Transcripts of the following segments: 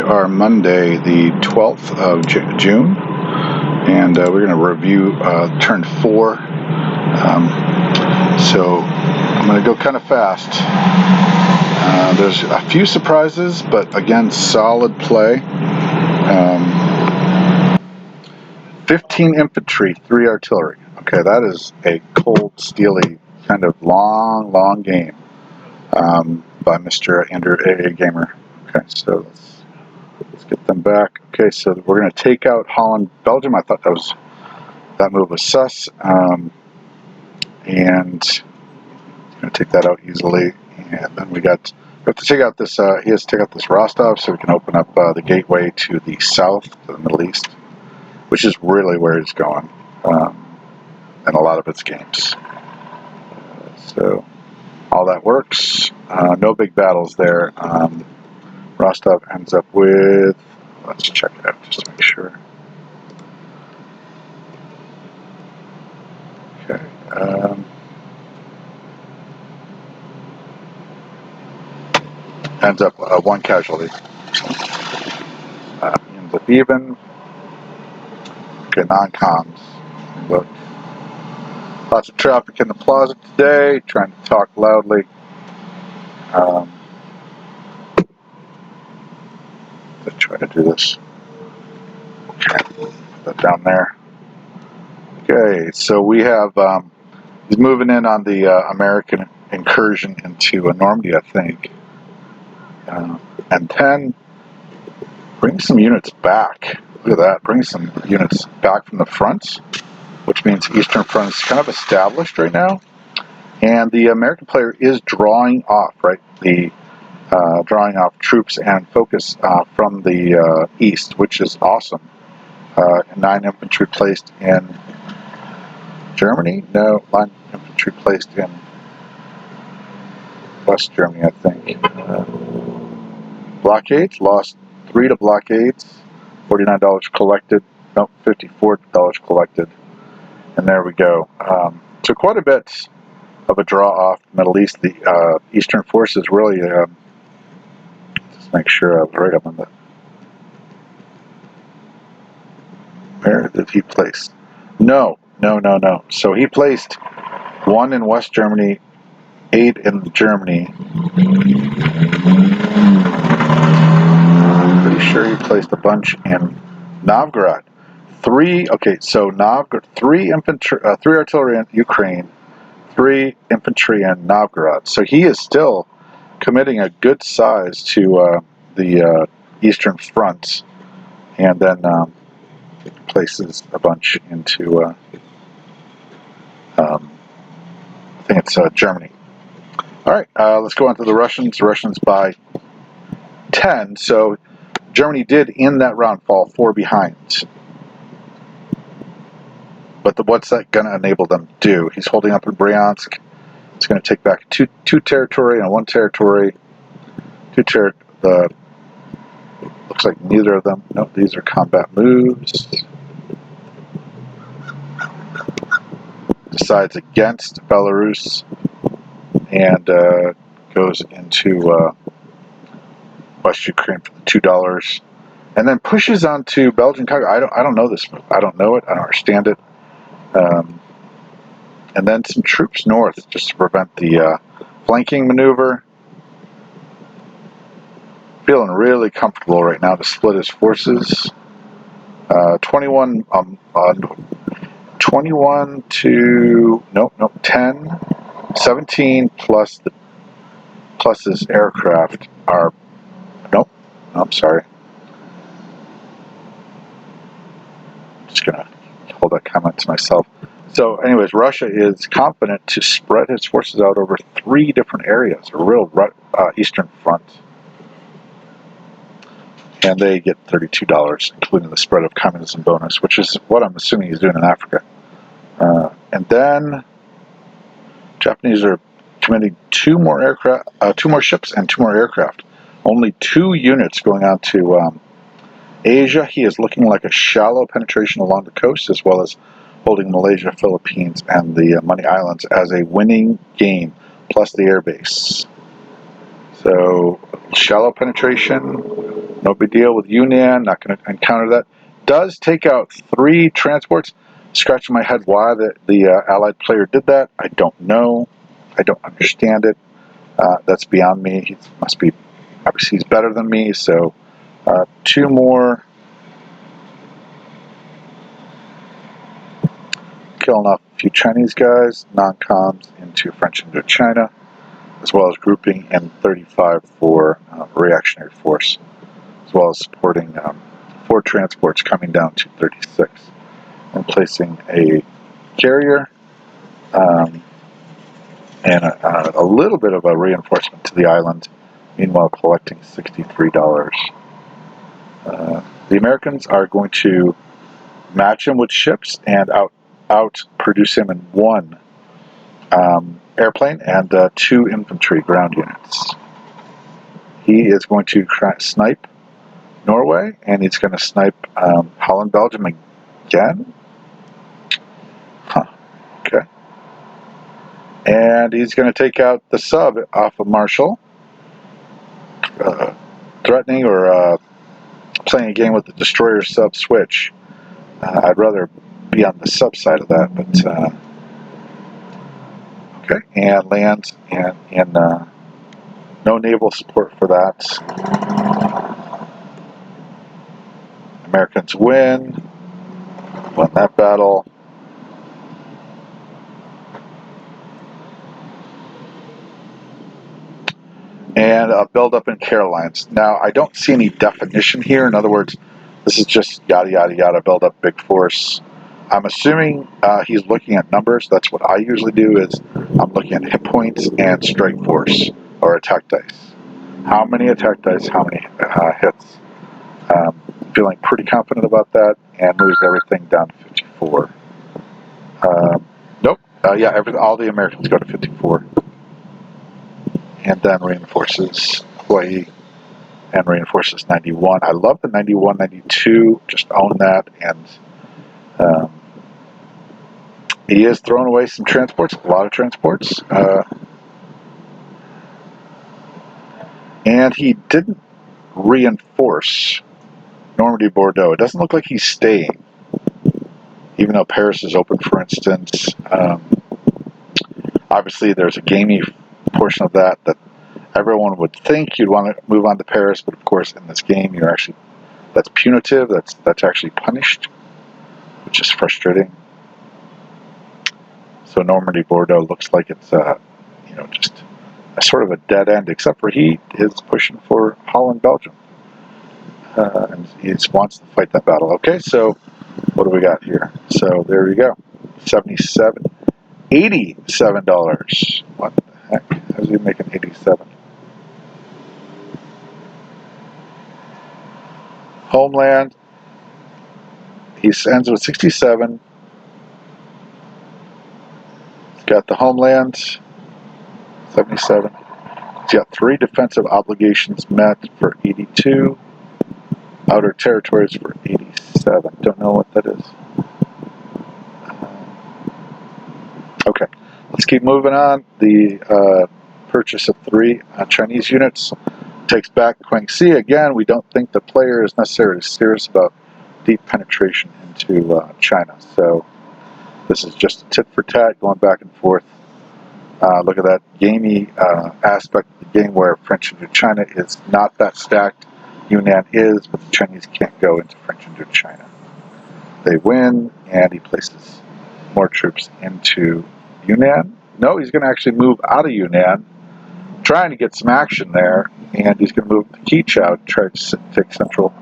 are Monday, the 12th of June, and we're going to review turn 4. So I'm going to go kind of fast. There's a few surprises, but again, solid play. 15 infantry, 3 artillery. Okay, that is a cold, steely, kind of long game by Mr. AndrewAAgamer. Okay, so let's get them back. Okay, so we're going to take out Holland, Belgium. I thought that move was sus, and going to take that out easily. And then we have to take out this. He has to take out this Rostov, so we can open up the gateway to the south, to the Middle East, which is really where he's going in a lot of its games. So all that works. No big battles there. Rostov ends up with. Let's check it out just to make sure. Okay. Ends up 1 casualty. Ends up even. Okay, non-coms. But lots of traffic in the plaza today. Trying to talk loudly. Let's try to do this. Okay, put that down there. Okay, so we have. He's moving in on the American incursion into Normandy, I think. And 10, bring some units back. Look at that, bring some units back from the front, which means Eastern Front is kind of established right now. And the American player is drawing off, right? Drawing off troops and focus from the east, which is awesome. 9 infantry placed in Germany? No, 9 infantry placed in West Germany, I think. Blockades, lost 3 to blockades, $49 collected, no, $54 collected, and there we go. So quite a bit of a draw off Middle East. The Eastern forces really, just make sure I was right up on the, where did he place? No. So he placed 1 in West Germany, 8 in Germany. Pretty sure he placed a bunch in Novgorod. 3. Okay, so Novgorod, 3 infantry, 3 artillery in Ukraine, 3 infantry in Novgorod. So he is still committing a good size to the Eastern Front, and then places a bunch into. I think it's Germany. All right, let's go on to the Russians. The Russians by 10. So Germany did in that round fall 4 behind. But what's that going to enable them to do? He's holding up in Bryansk. It's going to take back two territory and 1 territory. Looks like neither of them. No, these are combat moves. Decides against Belarus and goes into West Ukraine for the $2, and then pushes onto Belgian Congo. I don't know this move. I don't know it. I don't understand it. And then some troops north just to prevent the flanking maneuver. Feeling really comfortable right now to split his forces. 21 to 10, 17 plus his aircraft are I'm sorry. I'm just gonna hold that comment to myself. So, anyways, Russia is confident to spread his forces out over 3 different areas, a real Eastern Front. And they get $32, including the spread of communism bonus, which is what I'm assuming he's doing in Africa. And then Japanese are committing 2 more aircraft, 2 more ships, and 2 more aircraft. Only 2 units going on to Asia. He is looking like a shallow penetration along the coast, as well as holding Malaysia, Philippines, and the Money Islands as a winning game, plus the airbase. So, shallow penetration, No big deal with Yunnan. Not going to encounter that. Does take out 3 transports. Scratching my head why the Allied player did that. I don't know. I don't understand it. That's beyond me. He must be, obviously he's better than me. So 2 more. Killing off a few Chinese guys, non-coms into French Indochina, as well as grouping in 35 for reactionary force, as well as supporting 4 transports coming down to 36, and placing a carrier and a little bit of a reinforcement to the island, meanwhile collecting $63. The Americans are going to match him with ships and out-produce him in 1 airplane and 2 infantry ground units. He is going to snipe Norway, and he's going to snipe Holland, Belgium again. Huh. Okay. And he's going to take out the sub off of Marshall, threatening or playing a game with the destroyer sub switch. I'd rather be on the sub side of that, but okay. And lands and no naval support for that. Americans won that battle. And a build-up in Carolines. Now, I don't see any definition here. In other words, this is just yada, yada, yada, build up big force. I'm assuming he's looking at numbers. That's what I usually do, is I'm looking at hit points and strike force, or attack dice. How many attack dice, how many hits. Feeling pretty confident about that, and moves everything down to 54. Nope. Yeah, all the Americans go to 54. And then reinforces Hawaii and reinforces 91. I love the 91, 92. Just own that. And he is throwing away some transports, a lot of transports. And he didn't reinforce Normandy, Bordeaux. It doesn't look like he's staying, even though Paris is open, for instance. Obviously, there's a gamey portion of that everyone would think you'd want to move on to Paris, but of course, in this game, that's punitive. That's actually punished, which is frustrating. So Normandy, Bordeaux looks like it's just a sort of a dead end, except for he is pushing for Holland, Belgium, and he just wants to fight that battle. Okay, so what do we got here? So there we go, $87. What the heck? How's he making 87? Homeland. He ends with 67. He's got the homeland, 77. He's got 3 defensive obligations met for 82. Outer territories for 87. Don't know what that is. Okay, let's keep moving on. The purchase of 3 Chinese units takes back Guangxi. Again, we don't think the player is necessarily serious about deep penetration into China. So this is just a tit for tat, going back and forth. Look at that gamey aspect of the game where French Indochina is not that stacked. Yunnan is, but the Chinese can't go into French Indochina. They win, and he places more troops into Yunnan. No, he's going to actually move out of Yunnan, trying to get some action there, and he's going to move to Qichao to try to take central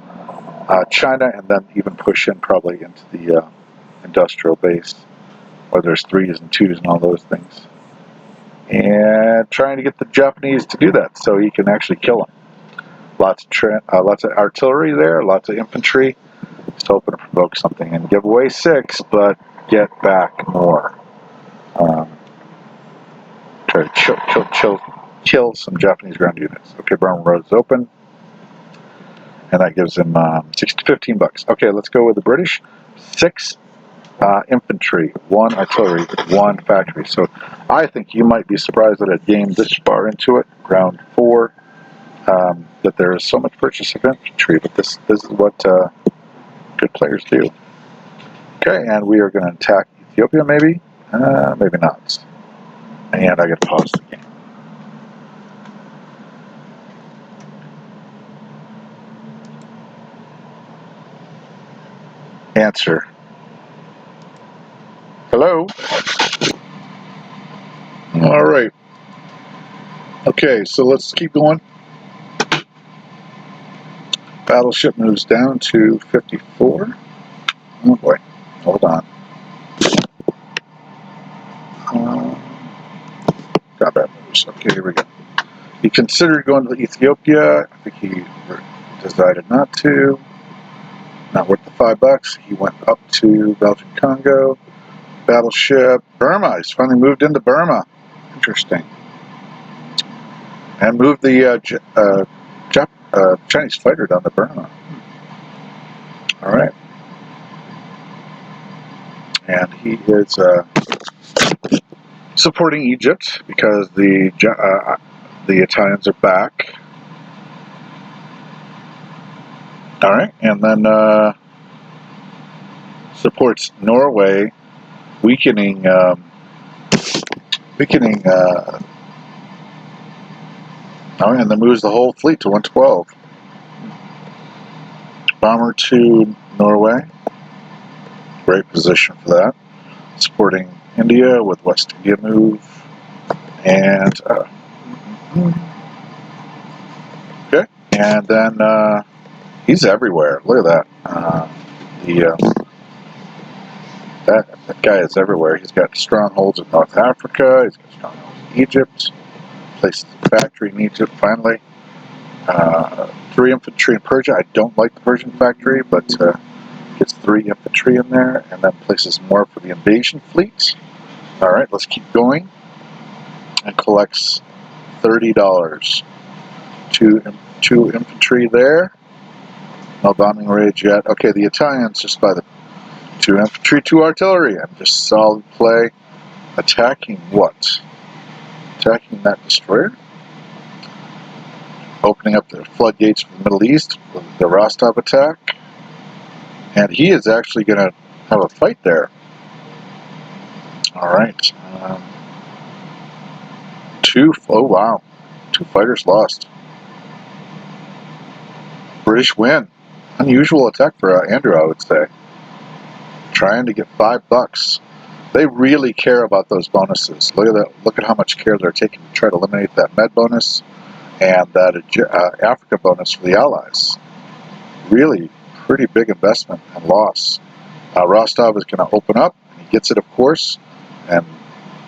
China, and then even push in probably into the industrial base, where there's 3s and 2s and all those things. And trying to get the Japanese to do that so he can actually kill them. Lots of artillery there, lots of infantry. Just hoping to provoke something and give away 6, but get back more. Try to kill some Japanese ground units. Okay, Burma Road's open, and that gives him $15. Okay, let's go with the British. 6 infantry, 1 artillery, 1 factory. So I think you might be surprised that a game this far into it, round 4, that there is so much purchase of infantry, but this is what good players do. Okay, and we are going to attack Ethiopia, maybe? Maybe not. And I got to pause the game. Answer. Hello? All right. Okay, so let's keep going. Battleship moves down to 54. Oh boy, hold on. Combat moves. Okay, here we go. He considered going to Ethiopia. I think he decided not to. Not worth the $5. He went up to Belgian Congo. Battleship Burma. He's finally moved into Burma. Interesting. And moved the Chinese fighter down to Burma. All right. And he is supporting Egypt because the Italians are back. All right, and then supports Norway, weakening. Oh, and then moves the whole fleet to 112. Bomber to Norway. Great position for that. Supporting India with West India move. And okay, and then he's everywhere. Look at that. That guy is everywhere. He's got strongholds in North Africa. He's got strongholds in Egypt. Placed a factory in Egypt finally. 3 infantry in Persia. I don't like the Persian factory, but gets 3 infantry in there, and then places more for the invasion fleet. All right, let's keep going. And collects $30. Two infantry there. No bombing rage yet. Okay, the Italians just by the 2 infantry, 2 artillery, and just solid play. Attacking what? Attacking that destroyer? Opening up the floodgates for the Middle East with the Rostov attack. And he is actually going to have a fight there. Alright. Oh wow. 2 fighters lost. British win. Unusual attack for Andrew, I would say. Trying to get $5. They really care about those bonuses. Look at that. Look at how much care they're taking to try to eliminate that med bonus and that Africa bonus for the Allies. Really pretty big investment and loss. Rostov is going to open up. He gets it, of course, and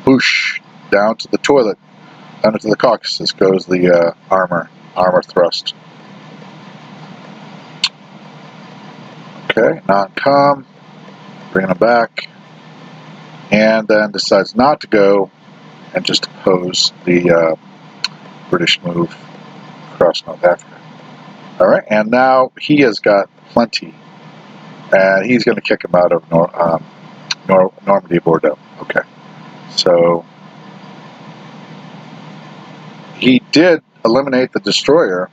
boosh, down to the toilet, down into the Caucasus goes the armor thrust. Okay, non-com, bringing him back, and then decides not to go and just oppose the British move across North Africa. All right, and now he has got plenty, and he's going to kick him out of Normandy, Bordeaux. Okay, so he did eliminate the destroyer,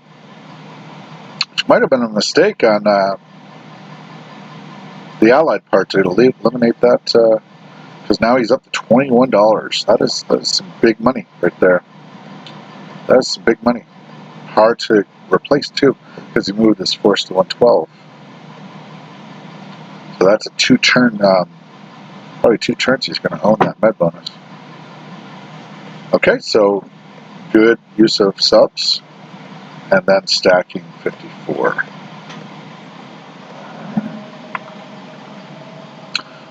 which might have been a mistake on the Allied part to eliminate that, because now he's up to $21. That is some big money right there. That is some big money. Hard to replace too, because he moved his force to 112. So that's a 2-turn, probably 2 turns he's going to own that med bonus. Okay, so good use of subs, and then stacking 54.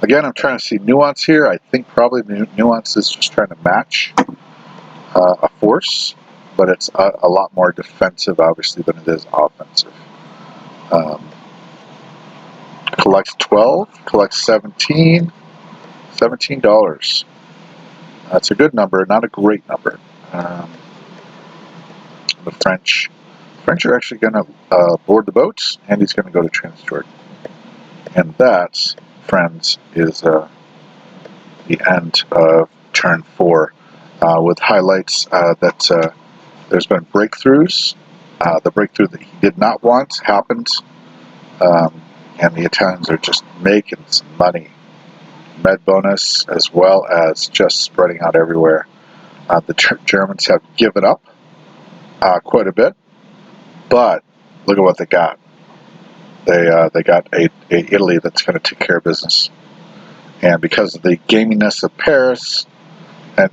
Again, I'm trying to see nuance here. I think probably nuance is just trying to match a force, but it's a lot more defensive, obviously, than it is offensive. Collects 12, collects 17, $17. That's a good number, not a great number. The French are actually going to board the boats, and he's going to go to Transjordan. And that, friends, is the end of turn 4, with highlights that there's been breakthroughs The breakthrough that he did not want happened, and the Italians are just making some money. Med bonus as well as just spreading out everywhere. The Germans have given up quite a bit, but look at what they got. They got a Italy that's going to take care of business, and because of the gaminess of Paris, and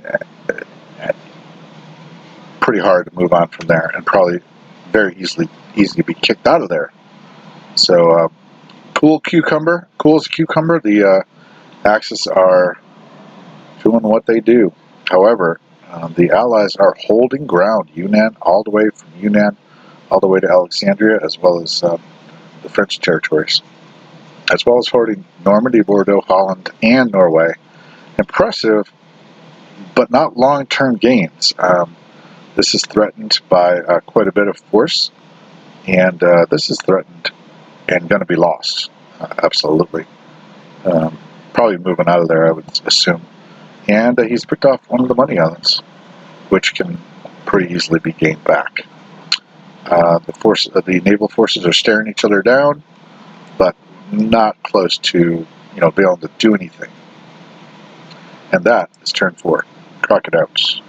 pretty hard to move on from there, and probably very easy to be kicked out of there. So cool as a cucumber. The Axis are doing what they do. However, the Allies are holding ground. Yunnan, all the way from Yunnan, all the way to Alexandria, as well as the French territories, as well as holding Normandy, Bordeaux, Holland, and Norway. Impressive, but not long-term gains. This is threatened by quite a bit of force, and this is threatened and going to be lost. Absolutely. Probably moving out of there, I would assume. And he's picked off one of the money islands, which can pretty easily be gained back. The naval forces are staring each other down, but not close to being able to do anything. And that is turn 4. Crocodiles.